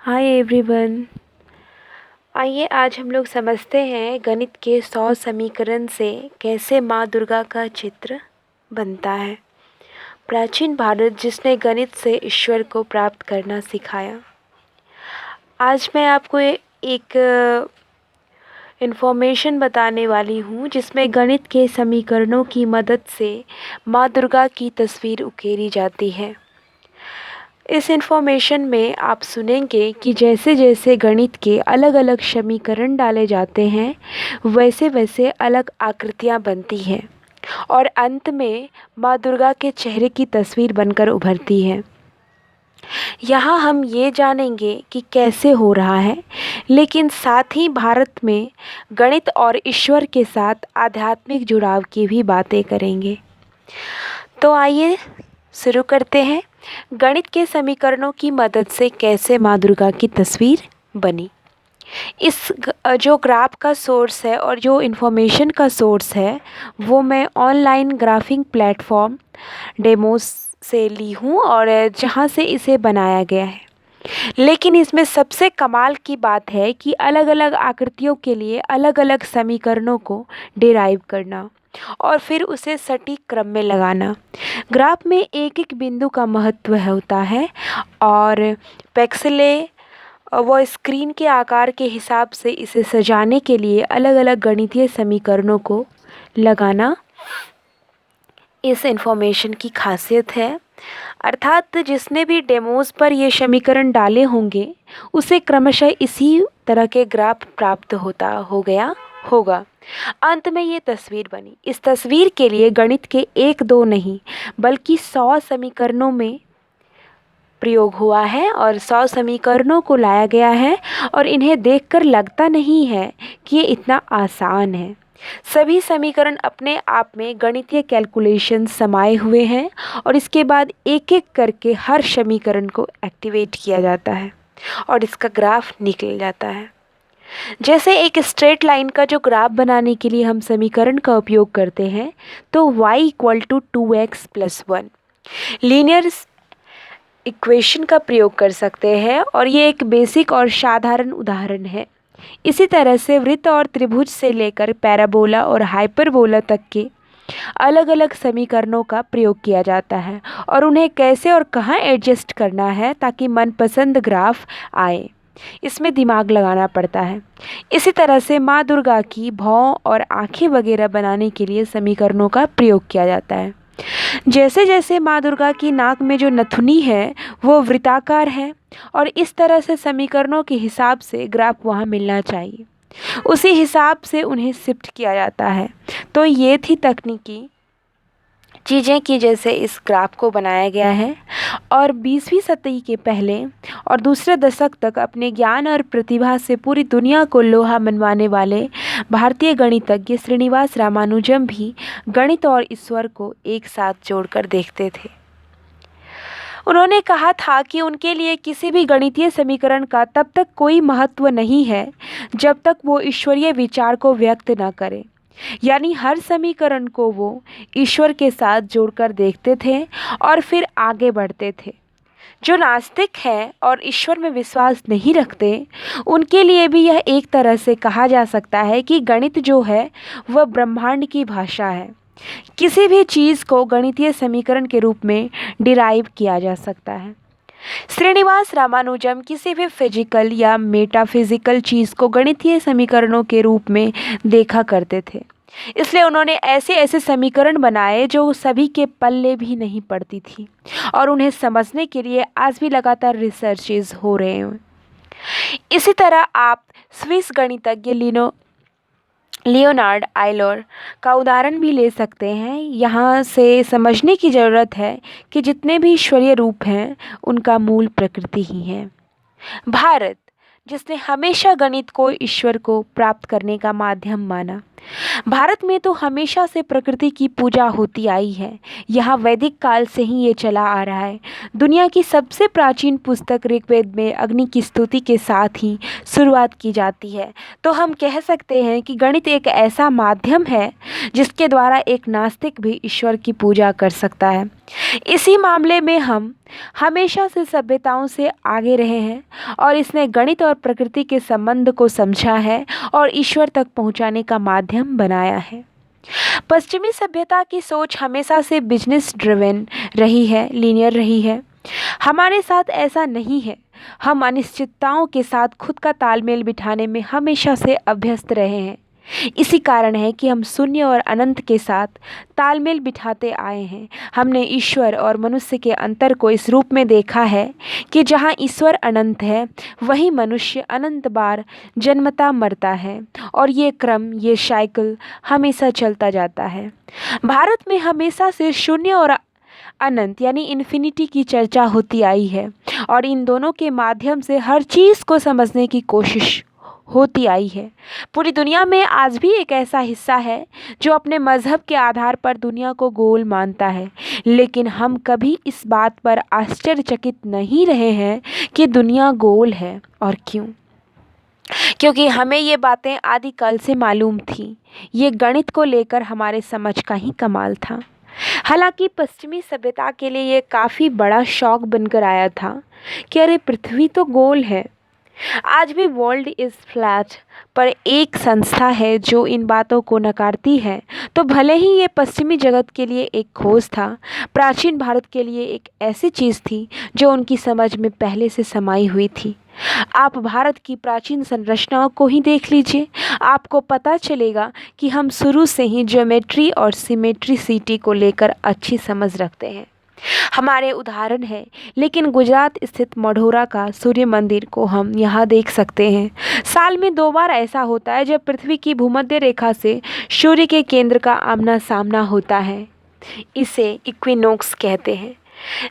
Hi everyone. आइए आज हम लोग समझते हैं गणित के 100 समीकरण से कैसे माँ दुर्गा का चित्र बनता है। प्राचीन भारत जिसने गणित से ईश्वर को प्राप्त करना सिखाया। आज मैं आपको एक इन्फॉर्मेशन बताने वाली हूँ जिसमें गणित के समीकरणों की मदद से माँ दुर्गा की तस्वीर उकेरी जाती है। इस इन्फॉर्मेशन में आप सुनेंगे कि जैसे जैसे गणित के अलग अलग समीकरण डाले जाते हैं वैसे वैसे अलग आकृतियाँ बनती हैं और अंत में माँ दुर्गा के चेहरे की तस्वीर बनकर उभरती है। यहाँ हम ये जानेंगे कि कैसे हो रहा है, लेकिन साथ ही भारत में गणित और ईश्वर के साथ आध्यात्मिक जुड़ाव की भी बातें करेंगे। तो आइए शुरू करते हैं। गणित के समीकरणों की मदद से कैसे माँ दुर्गा की तस्वीर बनी। इस जो ग्राफ का सोर्स है और जो इन्फॉर्मेशन का सोर्स है वो मैं ऑनलाइन ग्राफिंग प्लेटफॉर्म डेमोस से ली हूँ और जहाँ से इसे बनाया गया है। लेकिन इसमें सबसे कमाल की बात है कि अलग अलग आकृतियों के लिए अलग अलग समीकरणों को डिराइव करना और फिर उसे सटीक क्रम में लगाना। ग्राफ में एक एक बिंदु का महत्व होता है और पिक्सेले वो स्क्रीन के आकार के हिसाब से इसे सजाने के लिए अलग अलग गणितीय समीकरणों को लगाना इस इन्फॉर्मेशन की खासियत है। अर्थात जिसने भी डेमोज पर ये समीकरण डाले होंगे उसे क्रमशः इसी तरह के ग्राफ प्राप्त होगा। अंत में ये तस्वीर बनी। इस तस्वीर के लिए गणित के 1-2 नहीं बल्कि 100 समीकरणों में प्रयोग हुआ है और 100 समीकरणों को लाया गया है और इन्हें देखकर लगता नहीं है कि ये इतना आसान है। सभी समीकरण अपने आप में गणितीय कैलकुलेशन समाये हुए हैं और इसके बाद एक एक करके हर समीकरण को एक्टिवेट किया जाता है और इसका ग्राफ निकल जाता है। जैसे एक स्ट्रेट लाइन का जो ग्राफ बनाने के लिए हम समीकरण का उपयोग करते हैं तो y = 2x + 1 लीनियर इक्वेशन का प्रयोग कर सकते हैं और ये एक बेसिक और साधारण उदाहरण है। इसी तरह से वृत्त और त्रिभुज से लेकर पैराबोला और हाइपरबोला तक के अलग अलग समीकरणों का प्रयोग किया जाता है और उन्हें कैसे और कहाँ एडजस्ट करना है ताकि मनपसंद ग्राफ आए, इसमें दिमाग लगाना पड़ता है। इसी तरह से माँ दुर्गा की भौं और आँखें वगैरह बनाने के लिए समीकरणों का प्रयोग किया जाता है। जैसे जैसे माँ दुर्गा की नाक में जो नथुनी है वो वृत्ताकार है और इस तरह से समीकरणों के हिसाब से ग्राफ वहाँ मिलना चाहिए, उसी हिसाब से उन्हें शिफ्ट किया जाता है। तो ये थी तकनीकी चीज़ें कि जैसे इस ग्राफ को बनाया गया है। और 20वीं सदी के पहले और दूसरे दशक तक अपने ज्ञान और प्रतिभा से पूरी दुनिया को लोहा मनवाने वाले भारतीय गणितज्ञ श्रीनिवास रामानुजम भी गणित और ईश्वर को एक साथ जोड़कर देखते थे। उन्होंने कहा था कि उनके लिए किसी भी गणितीय समीकरण का तब तक कोई महत्व नहीं है जब तक वो ईश्वरीय विचार को व्यक्त न करे, यानी हर समीकरण को वो ईश्वर के साथ जोड़कर देखते थे और फिर आगे बढ़ते थे। जो नास्तिक हैं और ईश्वर में विश्वास नहीं रखते उनके लिए भी यह एक तरह से कहा जा सकता है कि गणित जो है वह ब्रह्मांड की भाषा है। किसी भी चीज़ को गणितीय समीकरण के रूप में डिराइव किया जा सकता है। श्रीनिवास रामानुजम किसी भी फिजिकल या मेटाफिजिकल चीज़ को गणितीय समीकरणों के रूप में देखा करते थे, इसलिए उन्होंने ऐसे ऐसे समीकरण बनाए जो सभी के पल्ले भी नहीं पड़ती थी और उन्हें समझने के लिए आज भी लगातार रिसर्चेज हो रहे हैं। इसी तरह आप स्विस गणितज्ञ लियोनार्ड आयलर का उदाहरण भी ले सकते हैं। यहाँ से समझने की ज़रूरत है कि जितने भी ईश्वरीय रूप हैं उनका मूल प्रकृति ही है। भारत जिसने हमेशा गणित को ईश्वर को प्राप्त करने का माध्यम माना। भारत में तो हमेशा से प्रकृति की पूजा होती आई है। यहाँ वैदिक काल से ही ये चला आ रहा है। दुनिया की सबसे प्राचीन पुस्तक ऋग्वेद में अग्नि की स्तुति के साथ ही शुरुआत की जाती है। तो हम कह सकते हैं कि गणित एक ऐसा माध्यम है जिसके द्वारा एक नास्तिक भी ईश्वर की पूजा कर सकता है। इसी मामले में हम हमेशा से सभ्यताओं से आगे रहे हैं और इसने गणित और प्रकृति के संबंध को समझा है और ईश्वर तक पहुंचाने का माध्यम बनाया है। पश्चिमी सभ्यता की सोच हमेशा से बिजनेस ड्रिवन रही है, लीनियर रही है। हमारे साथ ऐसा नहीं है। हम अनिश्चितताओं के साथ खुद का तालमेल बिठाने में हमेशा से अभ्यस्त रहे हैं। इसी कारण है कि हम शून्य और अनंत के साथ तालमेल बिठाते आए हैं। हमने ईश्वर और मनुष्य के अंतर को इस रूप में देखा है कि जहाँ ईश्वर अनंत है वहीं मनुष्य अनंत बार जन्मता मरता है और ये क्रम, ये साइकिल हमेशा चलता जाता है। भारत में हमेशा से शून्य और अनंत यानी इन्फिनिटी की चर्चा होती आई है और इन दोनों के माध्यम से हर चीज़ को समझने की कोशिश होती आई है। पूरी दुनिया में आज भी एक ऐसा हिस्सा है जो अपने मज़हब के आधार पर दुनिया को गोल मानता है, लेकिन हम कभी इस बात पर आश्चर्यचकित नहीं रहे हैं कि दुनिया गोल है। और क्यों? क्योंकि हमें ये बातें आदिकाल से मालूम थी। ये गणित को लेकर हमारे समझ का ही कमाल था। हालांकि पश्चिमी सभ्यता के लिए ये काफ़ी बड़ा शौक बनकर आया था कि अरे पृथ्वी तो गोल है। आज भी वर्ल्ड इज़ फ्लैट पर एक संस्था है जो इन बातों को नकारती है। तो भले ही ये पश्चिमी जगत के लिए एक खोज था, प्राचीन भारत के लिए एक ऐसी चीज़ थी जो उनकी समझ में पहले से समाई हुई थी। आप भारत की प्राचीन संरचनाओं को ही देख लीजिए, आपको पता चलेगा कि हम शुरू से ही ज्योमेट्री और सिमेट्रिसिटी को लेकर अच्छी समझ रखते हैं। हमारे उदाहरण है, लेकिन गुजरात स्थित मढ़ौरा का सूर्य मंदिर को हम यहाँ देख सकते हैं। साल में 2 बार ऐसा होता है जब पृथ्वी की भूमध्य रेखा से सूर्य के केंद्र का आमना सामना होता है। इसे इक्विनोक्स कहते हैं।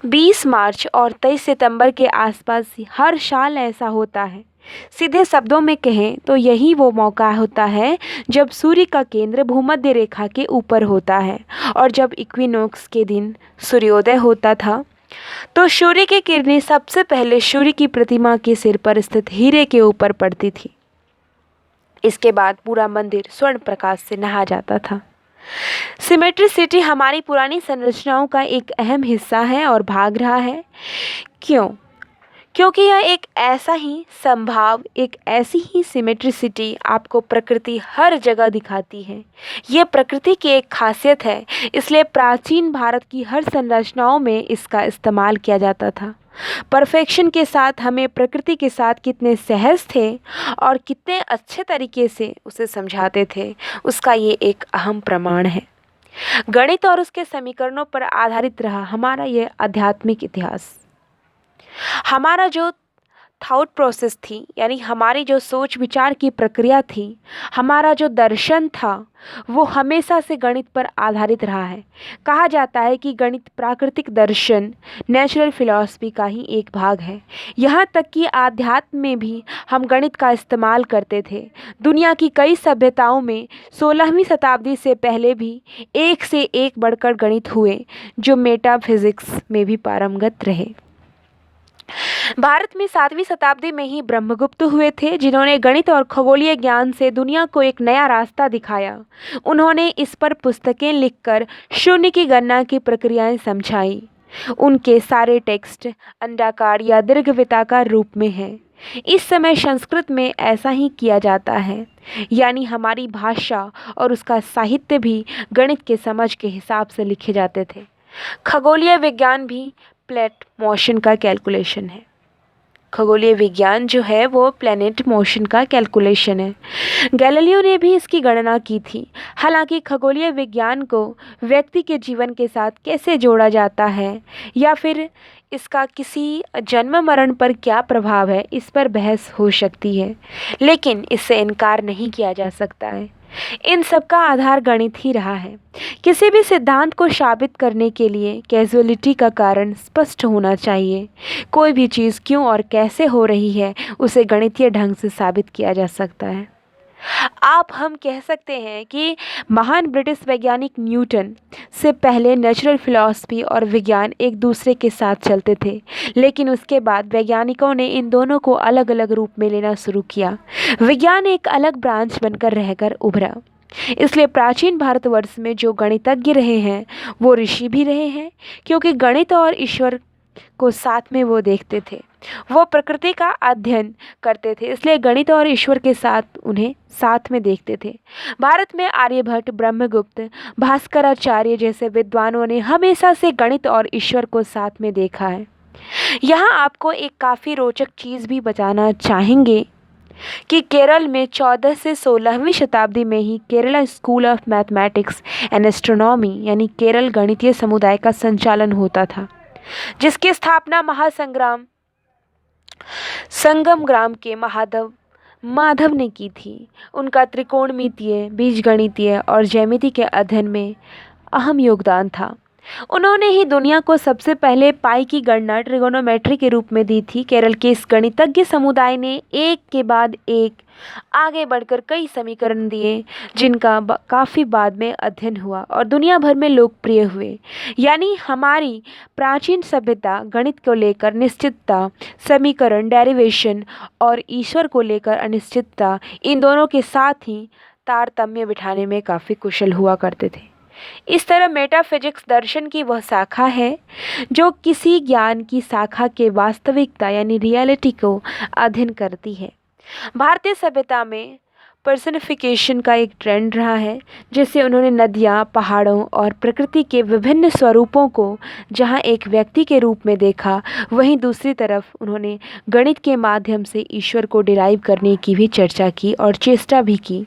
20 मार्च और 23 सितंबर के आसपास हर साल ऐसा होता है। सीधे शब्दों में कहें तो यही वो मौका होता है जब सूर्य का केंद्र भूमध्य रेखा के ऊपर होता है और जब इक्विनोक्स के दिन सूर्योदय होता था तो सूर्य की किरणें सबसे पहले सूर्य की प्रतिमा के सिर पर स्थित हीरे के ऊपर पड़ती थी। इसके बाद पूरा मंदिर स्वर्ण प्रकाश से नहा जाता था। सिमेट्रिसिटी हमारी पुरानी संरचनाओं का एक अहम हिस्सा है और भाग रहा है। क्यों? क्योंकि यह एक ऐसा ही संभाव, एक ऐसी ही सिमेट्रिसिटी आपको प्रकृति हर जगह दिखाती है। यह प्रकृति की एक खासियत है, इसलिए प्राचीन भारत की हर संरचनाओं में इसका इस्तेमाल किया जाता था। परफेक्शन के साथ हमें प्रकृति के साथ कितने सहज थे और कितने अच्छे तरीके से उसे समझाते थे, उसका ये एक अहम प्रमाण है। गणित और उसके समीकरणों पर आधारित रहा हमारा यह आध्यात्मिक इतिहास। हमारा जो थॉट प्रोसेस थी, यानी हमारी जो सोच विचार की प्रक्रिया थी, हमारा जो दर्शन था, वो हमेशा से गणित पर आधारित रहा है। कहा जाता है कि गणित प्राकृतिक दर्शन, नेचुरल फिलॉसफी का ही एक भाग है। यहाँ तक कि आध्यात्म में भी हम गणित का इस्तेमाल करते थे। दुनिया की कई सभ्यताओं में 16वीं शताब्दी से पहले भी एक से एक बढ़कर गणित हुए जो मेटाफिजिक्स में भी पारंगत रहे। भारत में 7वीं शताब्दी में ही ब्रह्मगुप्त हुए थे, जिन्होंने गणित और खगोलीय ज्ञान से दुनिया को एक नया रास्ता दिखाया। उन्होंने इस पर पुस्तकें लिखकर शून्य की गणना की प्रक्रियाएं समझाई। उनके सारे टेक्स्ट अंडाकार या दीर्घवृत्ताकार रूप में हैं। इस समय संस्कृत में ऐसा ही किया जाता है, यानी हमारी भाषा और उसका साहित्य भी गणित के समझ के हिसाब से लिखे जाते थे। खगोलीय विज्ञान भी प्लेट मोशन का कैलकुलेशन है। खगोलीय विज्ञान जो है वो प्लैनेट मोशन का कैलकुलेशन है। गैलीलियो ने भी इसकी गणना की थी। हालांकि खगोलीय विज्ञान को व्यक्ति के जीवन के साथ कैसे जोड़ा जाता है या फिर इसका किसी जन्म मरण पर क्या प्रभाव है, इस पर बहस हो सकती है, लेकिन इससे इनकार नहीं किया जा सकता है। इन सब का आधार गणित ही रहा है। किसी भी सिद्धांत को साबित करने के लिए कैजुअलिटी का कारण स्पष्ट होना चाहिए। कोई भी चीज़ क्यों और कैसे हो रही है उसे गणितीय ढंग से साबित किया जा सकता है। हम कह सकते हैं कि महान ब्रिटिश वैज्ञानिक न्यूटन से पहले नेचुरल फिलॉसफी और विज्ञान एक दूसरे के साथ चलते थे, लेकिन उसके बाद वैज्ञानिकों ने इन दोनों को अलग अलग रूप में लेना शुरू किया। विज्ञान एक अलग ब्रांच बनकर रहकर उभरा। इसलिए प्राचीन भारतवर्ष में जो गणितज्ञ रहे हैं वो ऋषि भी रहे हैं, क्योंकि गणित और ईश्वर को साथ में वो देखते थे। वो प्रकृति का अध्ययन करते थे, इसलिए गणित और ईश्वर के साथ उन्हें साथ में देखते थे। भारत में आर्यभट्ट, ब्रह्मगुप्त, भास्कराचार्य जैसे विद्वानों ने हमेशा से गणित और ईश्वर को साथ में देखा है। यहाँ आपको एक काफ़ी रोचक चीज़ भी बताना चाहेंगे कि केरल में 14 से 16वीं शताब्दी में ही Kerala school of mathematics and astronomy यानी केरल गणितीय समुदाय का संचालन होता था, जिसकी स्थापना महासंग्राम संगम ग्राम के माधव ने की थी। उनका त्रिकोणमितीय, बीजगणितीय और ज्यामिति के अध्ययन में अहम योगदान था। उन्होंने ही दुनिया को सबसे पहले पाई की गणना ट्रिगोनोमेट्री के रूप में दी थी। केरल के इस गणितज्ञ समुदाय ने एक के बाद एक आगे बढ़कर कई समीकरण दिए, जिनका काफ़ी बाद में अध्ययन हुआ और दुनिया भर में लोकप्रिय हुए। यानी हमारी प्राचीन सभ्यता गणित को लेकर निश्चितता, समीकरण, डेरिवेशन और ईश्वर को लेकर अनिश्चितता, इन दोनों के साथ ही तारतम्य बिठाने में काफ़ी कुशल हुआ करते थे। इस तरह मेटाफिजिक्स दर्शन की वह शाखा है जो किसी ज्ञान की शाखा के वास्तविकता यानी रियलिटी को अध्ययन करती है। भारतीय सभ्यता में पर्सनिफिकेशन का एक ट्रेंड रहा है, जिससे उन्होंने नदियाँ, पहाड़ों और प्रकृति के विभिन्न स्वरूपों को जहाँ एक व्यक्ति के रूप में देखा, वहीं दूसरी तरफ उन्होंने गणित के माध्यम से ईश्वर को डिराइव करने की भी चर्चा की और चेष्टा भी की।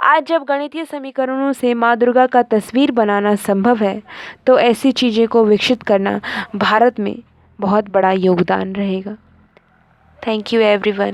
आज जब गणितीय समीकरणों से माँ दुर्गा का तस्वीर बनाना संभव है, तो ऐसी चीज़ें को विकसित करना भारत में बहुत बड़ा योगदान रहेगा। Thank you everyone.